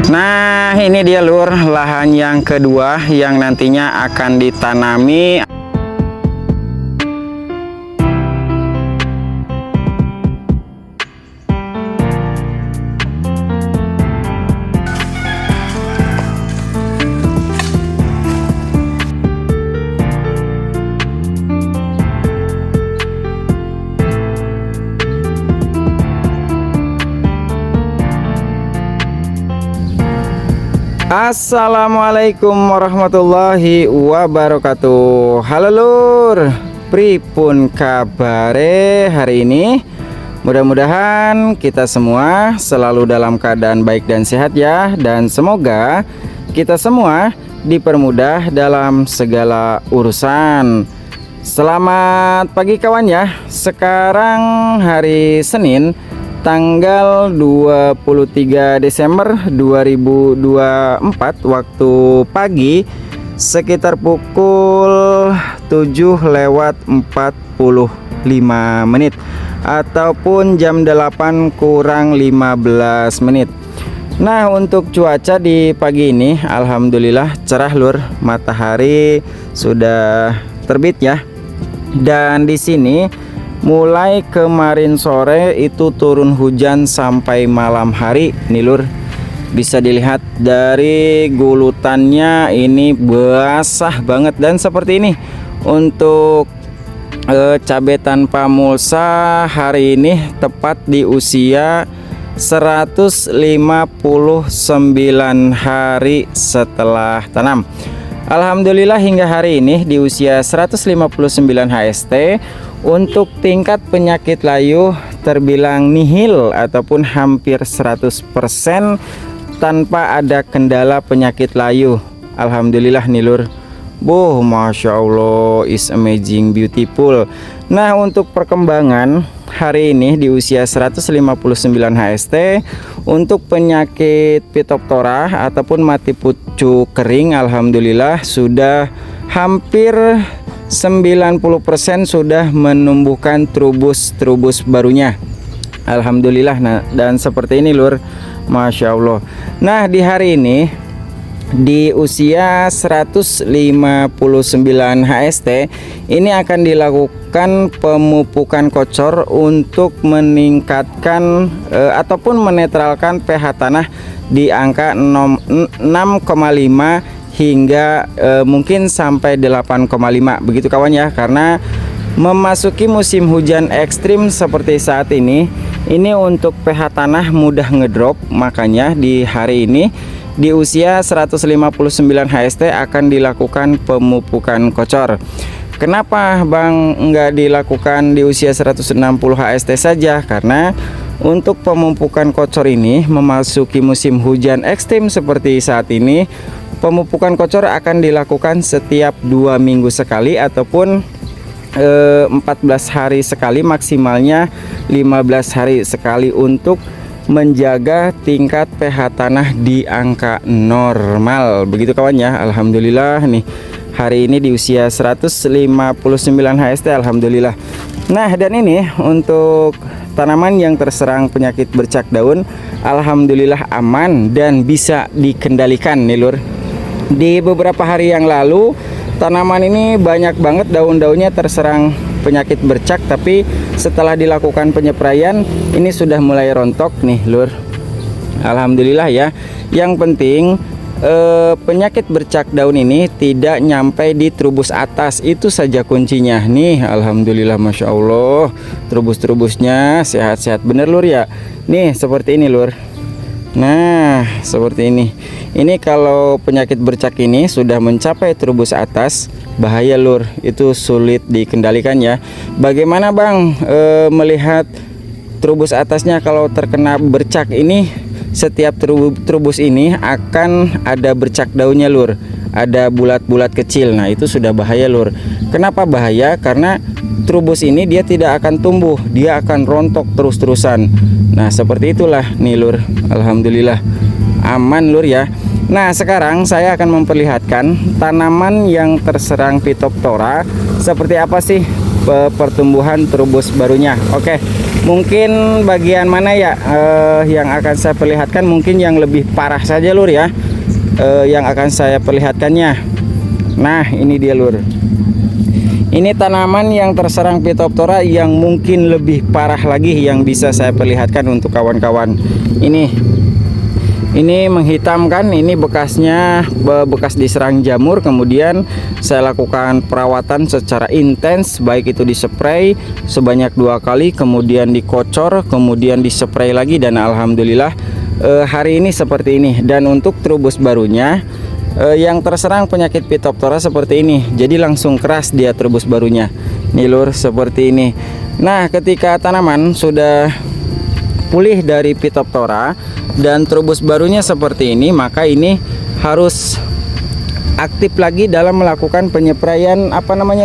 Nah, ini dia lur, lahan yang kedua yang nantinya akan ditanami. Assalamualaikum warahmatullahi wabarakatuh. Halo lur, pripun kabare hari ini? Mudah-mudahan kita semua selalu dalam keadaan baik dan sehat ya. Dan semoga kita semua dipermudah dalam segala urusan. Selamat pagi kawan ya. Sekarang hari Senin, tanggal 23 Desember 2024, waktu pagi sekitar pukul 7:45 ataupun jam 8 kurang 15 menit. Nah, untuk cuaca di pagi ini alhamdulillah cerah lur, matahari sudah terbit ya. Dan di sini mulai kemarin sore itu turun hujan sampai malam hari nih lur. Bisa dilihat dari gulutannya ini basah banget. Dan seperti ini untuk cabai tanpa mulsa hari ini tepat di usia 159 hari setelah tanam. Alhamdulillah hingga hari ini di usia 159 HST untuk tingkat penyakit layu terbilang nihil ataupun hampir 100% tanpa ada kendala penyakit layu. Alhamdulillah nih lur. Masya Allah, is amazing beautiful. Nah, untuk perkembangan hari ini di usia 159 HST untuk penyakit Phytophthora ataupun mati pucuk kering, alhamdulillah sudah hampir 90% sudah menumbuhkan trubus barunya. Alhamdulillah. Nah, dan seperti ini lur, Masya Allah. Nah, di hari ini di usia 159 HST ini akan dilakukan pemupukan kocor untuk meningkatkan ataupun menetralkan pH tanah di angka 6,5 hingga mungkin sampai 8,5 begitu kawan ya. Karena memasuki musim hujan ekstrim seperti saat ini untuk pH tanah mudah ngedrop. Makanya di hari ini di usia 159 HST akan dilakukan pemupukan kocor. Kenapa Bang nggak dilakukan di usia 160 HST saja? Karena untuk pemupukan kocor ini memasuki musim hujan ekstrim seperti saat ini, pemupukan kocor akan dilakukan setiap 2 minggu sekali ataupun 14 hari sekali, maksimalnya 15 hari sekali untuk menjaga tingkat pH tanah di angka normal begitu kawan ya. Alhamdulillah nih hari ini di usia 159 HST alhamdulillah. Nah, dan ini untuk tanaman yang terserang penyakit bercak daun alhamdulillah aman dan bisa dikendalikan nih lur. Di beberapa hari yang lalu tanaman ini banyak banget daun-daunnya terserang penyakit bercak, tapi setelah dilakukan penyepraian ini sudah mulai rontok nih lur. Alhamdulillah ya. Yang penting penyakit bercak daun ini tidak nyampe di trubus atas, itu saja kuncinya nih. Alhamdulillah, Masya Allah, trubus-trubusnya sehat-sehat bener lur ya. Nih seperti ini lur. Nah, seperti ini. Ini kalau penyakit bercak ini sudah mencapai trubus atas, bahaya lur, itu sulit dikendalikan ya. Bagaimana Bang melihat trubus atasnya kalau terkena bercak ini? Setiap trubus ini akan ada bercak daunnya lur, ada bulat-bulat kecil. Nah, itu sudah bahaya lur. Kenapa bahaya? Karena trubus ini dia tidak akan tumbuh, dia akan rontok terus-terusan. Nah, seperti itulah nih lur. Alhamdulillah aman lur ya. Nah, sekarang saya akan memperlihatkan tanaman yang terserang Phytophthora seperti apa sih pertumbuhan trubus barunya. Oke, Mungkin bagian mana ya yang akan saya perlihatkan, mungkin yang lebih parah saja lur ya, yang akan saya perlihatkannya. Nah ini dia lur, ini tanaman yang terserang Phytophthora yang mungkin lebih parah lagi yang bisa saya perlihatkan untuk kawan-kawan. Ini menghitam kan, ini bekasnya bekas diserang jamur. Kemudian saya lakukan perawatan secara intens, baik itu dispray sebanyak 2 kali, kemudian dikocor, kemudian dispray lagi, dan alhamdulillah hari ini seperti ini. Dan untuk trubus barunya yang terserang penyakit Phytophthora seperti ini, jadi langsung keras dia trubus barunya nih lur, seperti ini. Nah ketika tanaman sudah pulih dari Phytophthora dan trubus barunya seperti ini, maka ini harus aktif lagi dalam melakukan penyepraian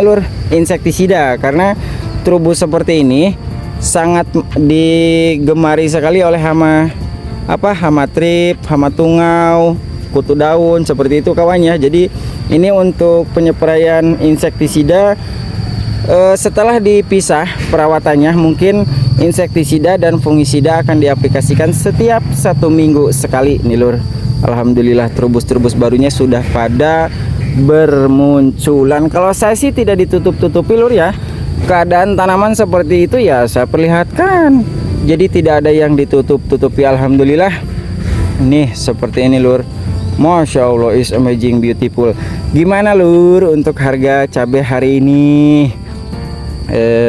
lur, insektisida, karena trubus seperti ini sangat digemari sekali oleh hama trip, hama tungau, kutu daun, seperti itu kawannya. Jadi ini untuk penyepraian insektisida setelah dipisah perawatannya, mungkin insektisida dan fungisida akan diaplikasikan setiap 1 minggu sekali nih lur. Alhamdulillah trubus-trubus barunya sudah pada bermunculan. Kalau saya sih tidak ditutup-tutupi lur ya, keadaan tanaman seperti itu ya saya perlihatkan, jadi tidak ada yang ditutup-tutupi. Alhamdulillah nih seperti ini lur. Masya Allah, is amazing beautiful. Gimana lur untuk harga cabai hari ini?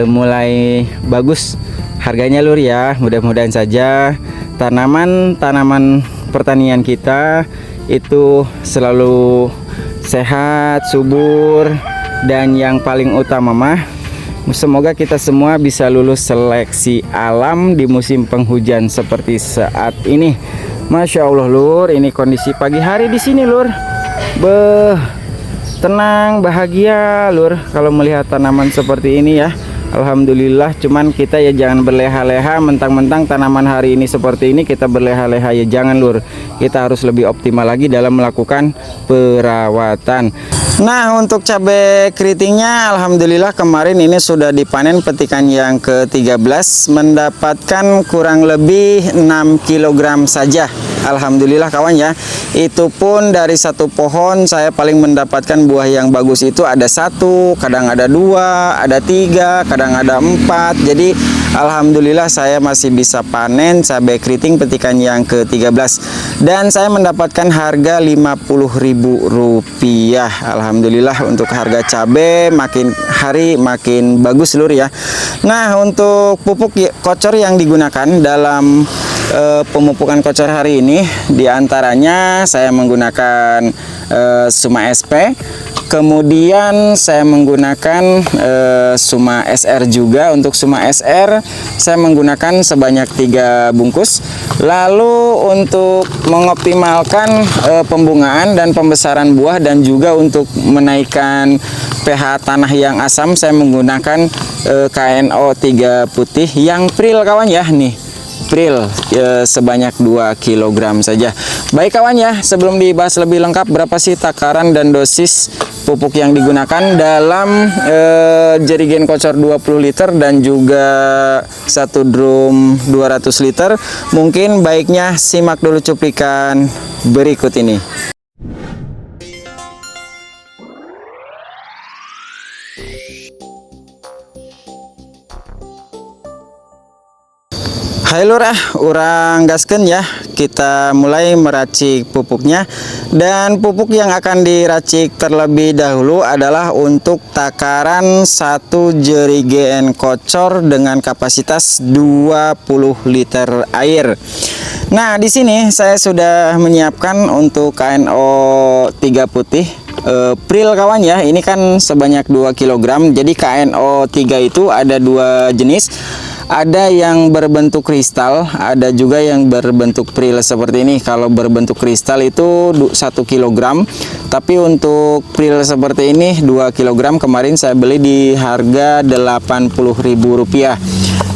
Mulai bagus harganya lur ya, mudah-mudahan saja tanaman pertanian kita itu selalu sehat, subur, dan yang paling utama mah semoga kita semua bisa lulus seleksi alam di musim penghujan seperti saat ini. Masya Allah lur, ini kondisi pagi hari di sini lur. Tenang, bahagia lur kalau melihat tanaman seperti ini ya. Alhamdulillah, cuman kita ya jangan berleha-leha mentang-mentang tanaman hari ini seperti ini kita berleha-leha ya, jangan lur. Kita harus lebih optimal lagi dalam melakukan perawatan. Nah untuk cabai keritingnya alhamdulillah kemarin ini sudah dipanen petikan yang ke-13, mendapatkan kurang lebih 6 kg saja. Alhamdulillah kawan ya, itu pun dari satu pohon saya paling mendapatkan buah yang bagus itu ada 1, kadang ada 2, ada 3, kadang ada 4. Jadi alhamdulillah saya masih bisa panen cabai keriting petikan yang ke-13 dan saya mendapatkan harga Rp50.000. Alhamdulillah untuk harga cabai makin hari makin bagus lur ya. Nah untuk pupuk kocor yang digunakan dalam pemupukan kocor hari ini diantaranya saya menggunakan Suma SP, kemudian saya menggunakan Suma SR juga. Untuk Suma SR saya menggunakan sebanyak 3 bungkus. Lalu untuk mengoptimalkan pembungaan dan pembesaran buah dan juga untuk menaikkan pH tanah yang asam, saya menggunakan KNO 3 putih yang pril kawan ya, nih pril sebanyak 2 kg saja. Baik kawan ya, sebelum dibahas lebih lengkap berapa sih takaran dan dosis pupuk yang digunakan dalam jerigen kocor 20 liter dan juga 1 drum 200 liter, mungkin baiknya simak dulu cuplikan berikut ini. Hai lur, urang gaskeun ya, kita mulai meracik pupuknya. Dan pupuk yang akan diracik terlebih dahulu adalah untuk takaran 1 jerigen kocor dengan kapasitas 20 liter air. Nah di sini saya sudah menyiapkan untuk KNO 3 putih pril kawan ya, ini kan sebanyak 2 kg. Jadi KNO 3 itu ada 2 jenis. Ada yang berbentuk kristal, ada juga yang berbentuk pril seperti ini. Kalau berbentuk kristal itu 1 kg, tapi untuk pril seperti ini 2 kg. Kemarin saya beli di harga Rp80.000.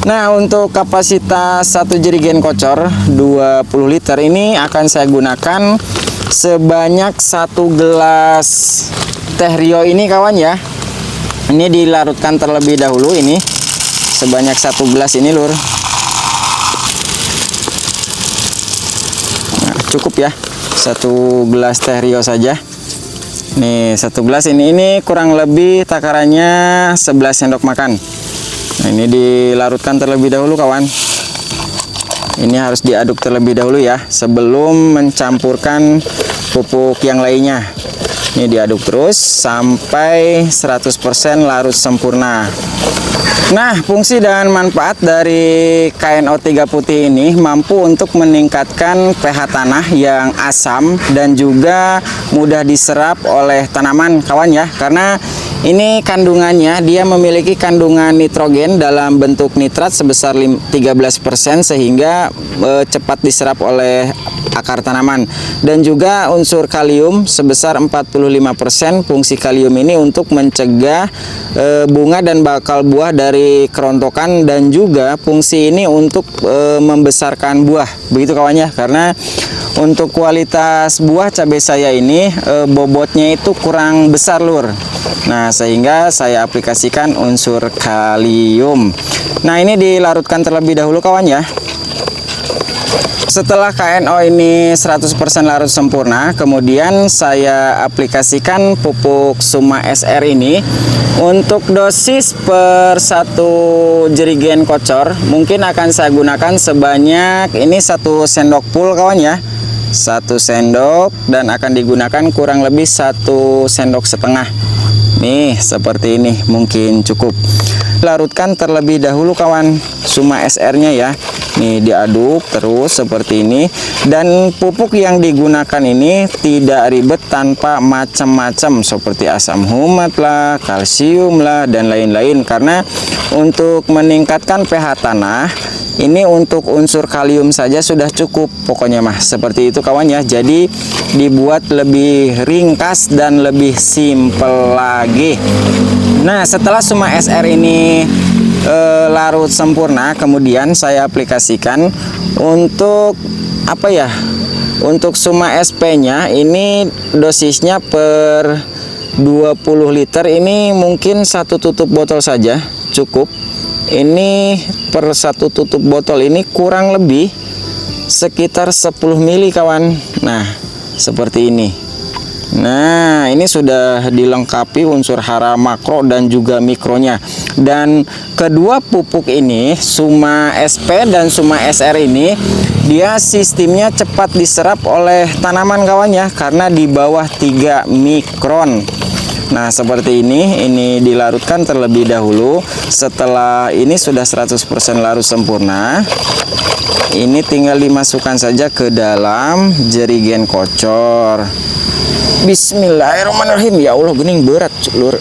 Nah untuk kapasitas 1 jerigen kocor 20 liter ini akan saya gunakan sebanyak 1 gelas teh Rio ini kawan ya. Ini dilarutkan terlebih dahulu ini sebanyak 1 gelas ini lur. cukup ya. 1 gelas teh Rio saja. Nih 1 gelas ini kurang lebih takarannya 11 sendok makan. Nah, ini dilarutkan terlebih dahulu kawan. Ini harus diaduk terlebih dahulu ya sebelum mencampurkan pupuk yang lainnya. Ini diaduk terus sampai 100% larut sempurna. Nah, fungsi dan manfaat dari KNO3 putih ini mampu untuk meningkatkan pH tanah yang asam dan juga mudah diserap oleh tanaman kawan ya. Karena ini kandungannya, dia memiliki kandungan nitrogen dalam bentuk nitrat sebesar 13% sehingga cepat diserap oleh akar tanaman, dan juga unsur kalium sebesar 45%. Fungsi kalium ini untuk mencegah bunga dan bakal buah dari kerontokan, dan juga fungsi ini untuk membesarkan buah, begitu kawannya. Karena untuk kualitas buah cabai saya ini bobotnya itu kurang besar lur. Nah, sehingga saya aplikasikan unsur kalium. Nah, ini dilarutkan terlebih dahulu kawan ya. Setelah KNO ini 100% larut sempurna, kemudian saya aplikasikan pupuk Suma SR ini. Untuk dosis per 1 jerigen kocor mungkin akan saya gunakan sebanyak ini 1 sendok full kawan ya. 1 sendok, dan akan digunakan kurang lebih 1 sendok setengah. Nih seperti ini mungkin cukup. Larutkan terlebih dahulu kawan Suma SR-nya ya. Nih diaduk terus seperti ini, dan pupuk yang digunakan ini tidak ribet tanpa macam-macam seperti asam humat lah, kalsium lah, dan lain-lain. Karena untuk meningkatkan pH tanah ini untuk unsur kalium saja sudah cukup pokoknya mah, seperti itu kawan ya. Jadi dibuat lebih ringkas dan lebih simpel lagi. Nah, setelah Suma SR ini larut sempurna, kemudian saya aplikasikan untuk apa ya, untuk Suma SP nya ini dosisnya per 20 liter ini mungkin 1 tutup botol saja cukup. Ini per 1 tutup botol ini kurang lebih sekitar 10 mili kawan. Nah seperti ini. Nah, ini sudah dilengkapi unsur hara makro dan juga mikronya. Dan kedua pupuk ini, Suma SP dan Suma SR ini, dia sistemnya cepat diserap oleh tanaman kawan ya, karena di bawah 3 mikron. Nah, seperti ini dilarutkan terlebih dahulu. Setelah ini sudah 100% larut sempurna, ini tinggal dimasukkan saja ke dalam jerigen kocor. Bismillahirrahmanirrahim. Ya Allah, gening berat lur.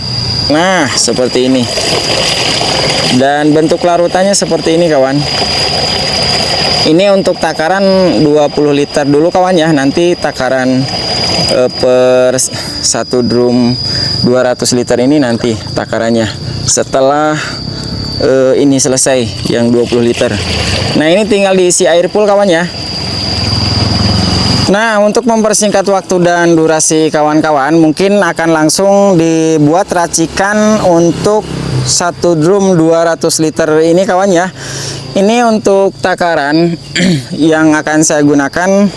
Nah seperti ini, dan bentuk larutannya seperti ini kawan. Ini untuk takaran 20 liter dulu kawan ya. Nanti takaran per 1 drum 200 liter ini nanti takarannya setelah ini selesai yang 20 liter. Nah, ini tinggal diisi air full kawan ya. Nah, untuk mempersingkat waktu dan durasi kawan-kawan, mungkin akan langsung dibuat racikan untuk 1 drum 200 liter ini kawan ya. Ini untuk takaran yang akan saya gunakan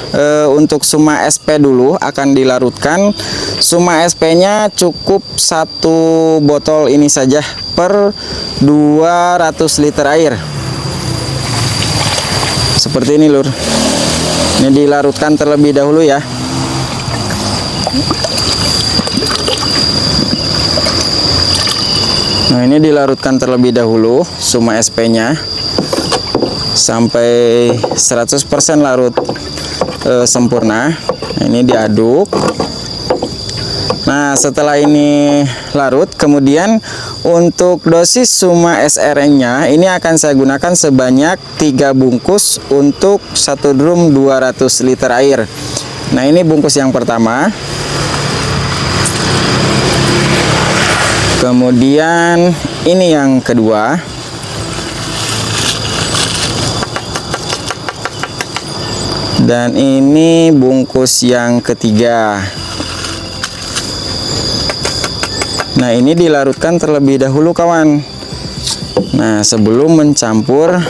untuk Suma SP dulu akan dilarutkan. Suma SP nya cukup 1 botol ini saja per 200 liter air. Seperti ini lur. Ini dilarutkan terlebih dahulu ya. Nah, ini dilarutkan terlebih dahulu Suma SP nya sampai 100% larut sempurna. Nah, ini diaduk. Nah, setelah ini larut, kemudian untuk dosis Suma SR-nya ini akan saya gunakan sebanyak 3 bungkus untuk 1 drum 200 liter air. Nah, ini bungkus yang pertama. Kemudian ini yang kedua. Dan ini bungkus yang ketiga. Nah, ini dilarutkan terlebih dahulu kawan. Nah, sebelum mencampur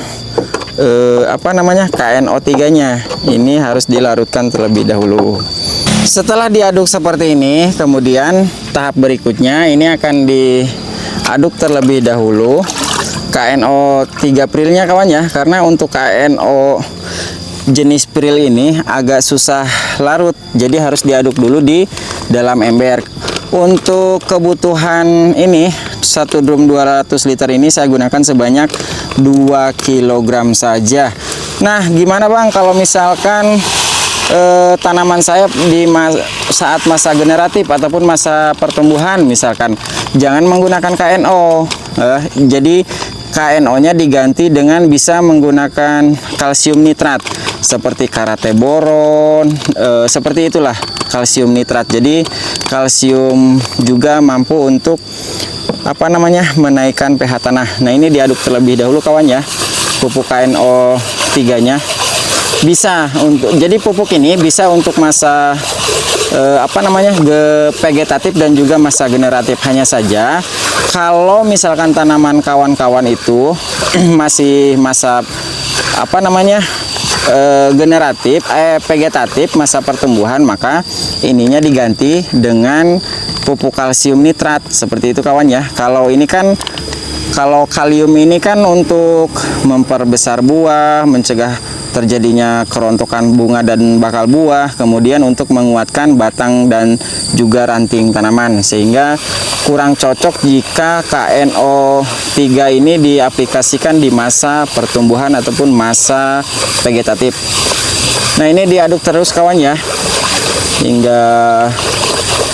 KNO3 nya ini harus dilarutkan terlebih dahulu. Setelah diaduk seperti ini, kemudian tahap berikutnya ini akan diaduk terlebih dahulu KNO3 prilnya kawan ya, karena untuk KNO jenis pril ini agak susah larut, jadi harus diaduk dulu di dalam ember. Untuk kebutuhan ini 1 drum 200 liter ini saya gunakan sebanyak 2 kg saja. Nah, gimana Bang kalau misalkan tanaman saya di saat masa generatif ataupun masa pertumbuhan, misalkan jangan menggunakan KNO. Jadi KNO-nya diganti dengan bisa menggunakan kalsium nitrat seperti karate boron, seperti itulah kalsium nitrat. Jadi kalsium juga mampu untuk menaikkan pH tanah. Nah, ini diaduk terlebih dahulu kawan ya, pupuk KNO3 nya. Bisa untuk, jadi pupuk ini bisa untuk masa vegetatif dan juga masa generatif. Hanya saja kalau misalkan tanaman kawan-kawan itu masih masa generatif, vegetatif, masa pertumbuhan, maka ininya diganti dengan pupuk kalsium nitrat seperti itu kawan ya. Kalau ini kan, kalau kalium ini kan untuk memperbesar buah, mencegah terjadinya kerontokan bunga dan bakal buah, kemudian untuk menguatkan batang dan juga ranting tanaman, sehingga kurang cocok jika KNO3 ini diaplikasikan di masa pertumbuhan ataupun masa vegetatif. Nah, ini diaduk terus kawan ya, hingga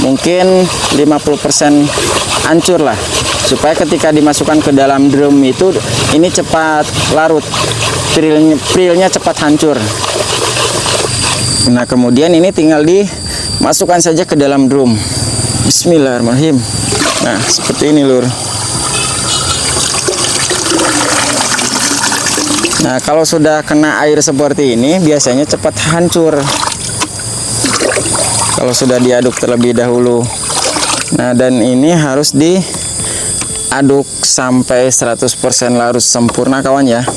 mungkin 50% hancur lah, supaya ketika dimasukkan ke dalam drum itu ini cepat larut, prilnya cepat hancur. Nah, kemudian ini tinggal dimasukkan saja ke dalam drum. Bismillahirrahmanirrahim. Nah, seperti ini lur. Nah, kalau sudah kena air seperti ini biasanya cepat hancur kalau sudah diaduk terlebih dahulu. Nah, dan ini harus diaduk sampai 100% larut sempurna kawan ya.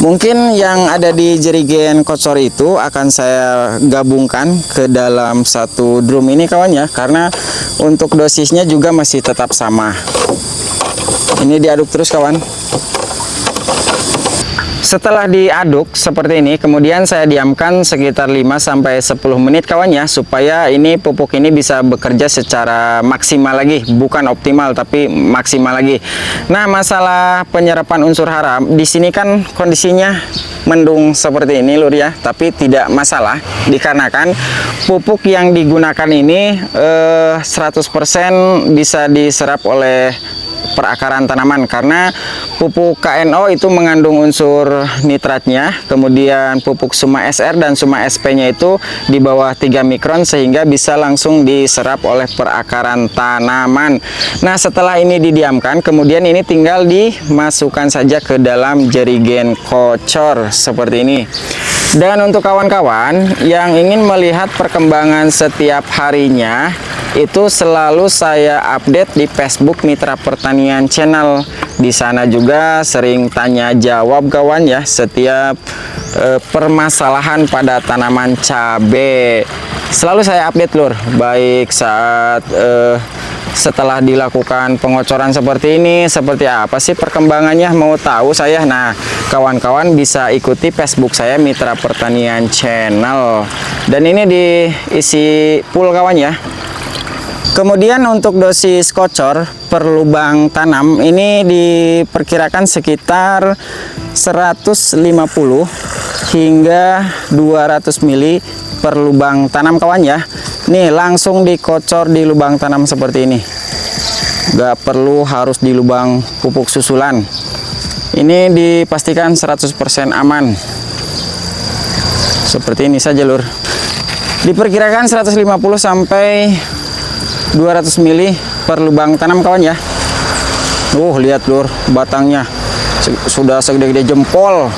Mungkin yang ada di jerigen kocor itu akan saya gabungkan ke dalam satu drum ini kawan ya, karena untuk dosisnya juga masih tetap sama. Ini diaduk terus kawan. Setelah diaduk seperti ini, kemudian saya diamkan sekitar 5-10 menit kawan ya, supaya ini pupuk ini bisa bekerja secara maksimal lagi, bukan optimal tapi maksimal lagi. Nah, masalah penyerapan unsur hara di sini kan kondisinya mendung seperti ini lur ya, tapi tidak masalah dikarenakan pupuk yang digunakan ini 100% bisa diserap oleh perakaran tanaman, karena pupuk KNO itu mengandung unsur nitratnya, kemudian pupuk Suma SR dan Suma SP-nya itu di bawah 3 mikron, sehingga bisa langsung diserap oleh perakaran tanaman. Nah, setelah ini didiamkan, kemudian ini tinggal dimasukkan saja ke dalam jerigen kocor seperti ini. Dan untuk kawan-kawan yang ingin melihat perkembangan setiap harinya, itu selalu saya update di Facebook Mitra Pertanian Channel. Di sana juga sering tanya jawab kawan ya, setiap permasalahan pada tanaman cabai selalu saya update lur, baik saat setelah dilakukan pengocoran seperti ini, seperti apa sih perkembangannya, mau tahu saya. Nah, kawan-kawan bisa ikuti Facebook saya Mitra Pertanian Channel, dan ini diisi full kawan ya. Kemudian untuk dosis kocor per lubang tanam ini diperkirakan sekitar 150 hingga 200 mili per lubang tanam kawan ya. Nih, langsung dikocor di lubang tanam seperti ini, gak perlu harus di lubang pupuk susulan. Ini dipastikan 100% aman. Seperti ini saja lur. Diperkirakan 150 sampai 200 mili per lubang tanam kawan ya. Lihat lur, batangnya sudah segede-gede jempol.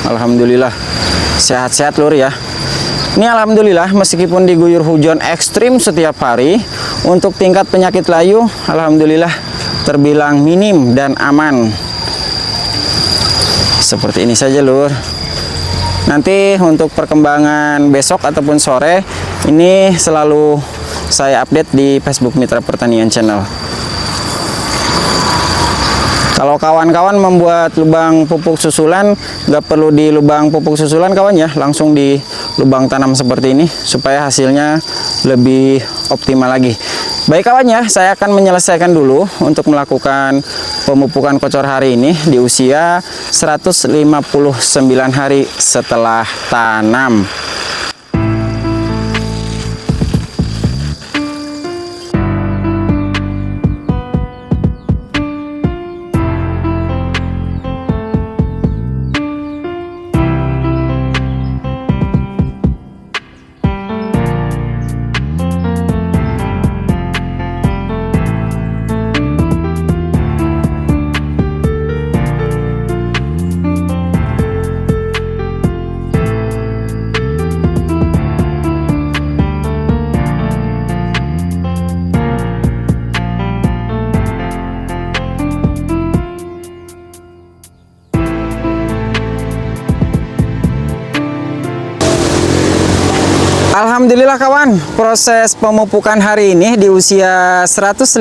Alhamdulillah sehat-sehat lur ya. Ini alhamdulillah meskipun diguyur hujan ekstrim setiap hari, untuk tingkat penyakit layu alhamdulillah terbilang minim dan aman. seperti ini saja lur. Nanti untuk perkembangan besok ataupun sore ini selalu saya update di Facebook Mitra Pertanian Channel. Kalau kawan-kawan membuat lubang pupuk susulan, nggak perlu di lubang pupuk susulan kawan ya, langsung di lubang tanam seperti ini supaya hasilnya lebih optimal lagi. Baik kawan ya, saya akan menyelesaikan dulu untuk melakukan pemupukan kocor hari ini di usia 159 hari setelah tanam. Alhamdulillah kawan, proses pemupukan hari ini di usia 159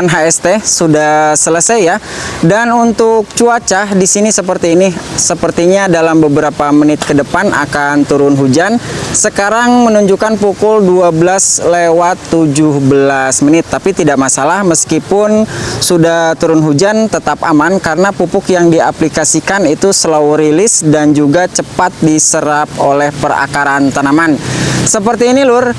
HST sudah selesai ya. Dan untuk cuaca di sini seperti ini, sepertinya dalam beberapa menit ke depan akan turun hujan. Sekarang menunjukkan pukul 12:17 menit, tapi tidak masalah meskipun sudah turun hujan, tetap aman karena pupuk yang diaplikasikan itu slow release dan juga cepat diserap oleh perakaran tanaman. Seperti ini lur,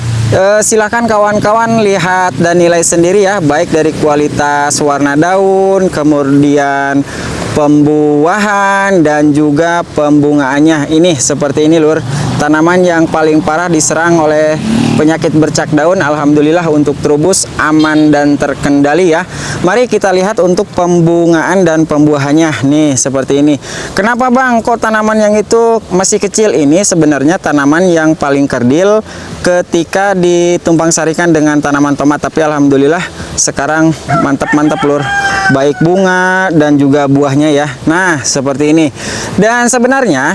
silakan kawan-kawan lihat dan nilai sendiri ya, baik dari kualitas warna daun, kemudian pembuahan dan juga pembungaannya. Ini seperti ini lur, tanaman yang paling parah diserang oleh penyakit bercak daun, alhamdulillah untuk trubus aman dan terkendali ya. Mari kita lihat untuk pembungaan dan pembuahannya. Nih seperti ini. Kenapa bang kok tanaman yang itu masih kecil? Ini sebenarnya tanaman yang paling kerdil ketika ditumpang sarikan dengan tanaman tomat, tapi alhamdulillah sekarang mantap-mantap lur, baik bunga dan juga buahnya ya. Nah seperti ini. Dan sebenarnya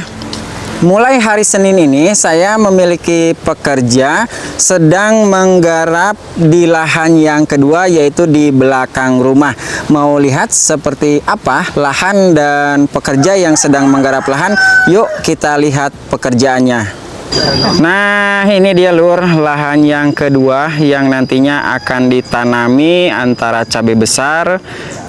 mulai hari Senin ini saya memiliki pekerja sedang menggarap di lahan yang kedua, yaitu di belakang rumah. Mau lihat seperti apa lahan dan pekerja yang sedang menggarap lahan? Yuk kita lihat pekerjaannya. Nah ini dia lur, lahan yang kedua yang nantinya akan ditanami antara cabai besar,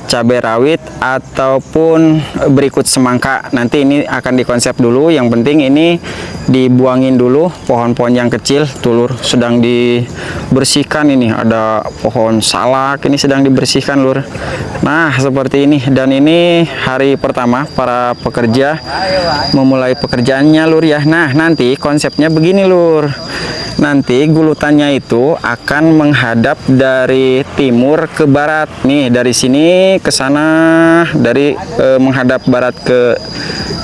cabai rawit ataupun berikut semangka. Nanti ini akan dikonsep dulu, yang penting ini dibuangin dulu pohon-pohon yang kecil. Tuh lur, sedang dibersihkan. Ini ada pohon salak, ini sedang dibersihkan lur. Nah seperti ini, dan ini hari pertama para pekerja memulai pekerjaannya lur ya. Nah nanti konsepnya begini lur, nanti gulutannya itu akan menghadap dari timur ke barat. Nih dari sini ke sana, dari menghadap barat ke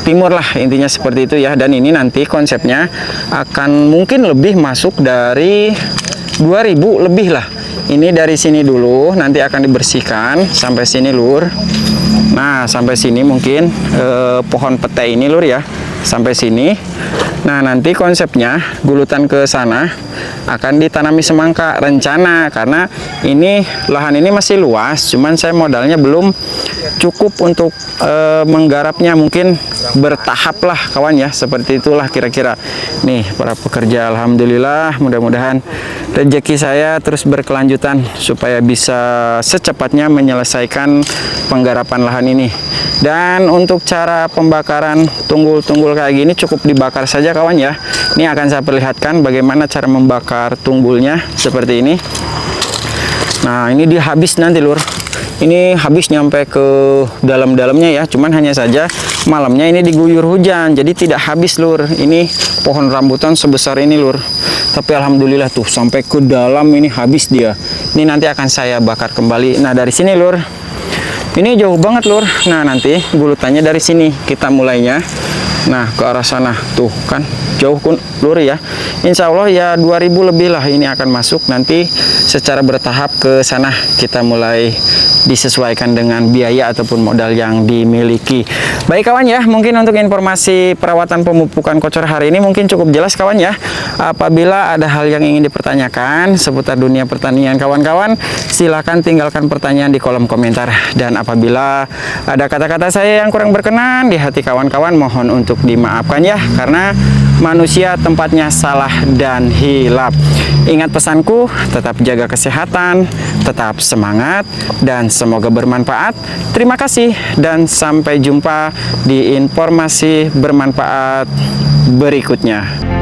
timur lah, intinya seperti itu ya. Dan ini nanti konsepnya akan mungkin lebih masuk dari 2000 lebih lah. Ini dari sini dulu nanti akan dibersihkan sampai sini lur. Nah sampai sini mungkin pohon petai ini lur ya, sampai sini. Nah nanti konsepnya gulutan ke sana akan ditanami semangka rencana, karena ini lahan ini masih luas, cuman saya modalnya belum cukup untuk menggarapnya, mungkin bertahap lah kawan ya, seperti itulah kira-kira. Nih para pekerja, alhamdulillah mudah-mudahan rezeki saya terus berkelanjutan supaya bisa secepatnya menyelesaikan penggarapan lahan ini. Dan untuk cara pembakaran tunggul-tunggul kayak gini cukup dibakar saja kawan ya. Ini akan saya perlihatkan bagaimana cara membakar tunggulnya seperti ini. Nah ini dia habis nanti lur, ini habis nyampe ke dalam-dalamnya ya, cuman hanya saja malamnya ini diguyur hujan jadi tidak habis lur. Ini pohon rambutan sebesar ini lur, tapi alhamdulillah tuh sampai ke dalam ini habis dia. Ini nanti akan saya bakar kembali. Nah dari sini lur, ini jauh banget lur. Nah nanti gulutannya dari sini kita mulainya. Nah, ke arah sana tuh kan jauh lur ya. Insya Allah ya 2000 lebih lah ini akan masuk. Nanti secara bertahap ke sana kita mulai disesuaikan dengan biaya ataupun modal yang dimiliki. Baik kawan ya, mungkin untuk informasi perawatan pemupukan kocor hari ini mungkin cukup jelas kawan ya. Apabila ada hal yang ingin dipertanyakan seputar dunia pertanian kawan-kawan, silakan tinggalkan pertanyaan di kolom komentar. Dan apabila ada kata-kata saya yang kurang berkenan di hati kawan-kawan, mohon untuk dimaafkan ya, karena manusia tempatnya salah dan hilap. Ingat pesanku, tetap jaga kesehatan, tetap semangat, dan semoga bermanfaat. Terima kasih dan sampai jumpa di informasi bermanfaat berikutnya.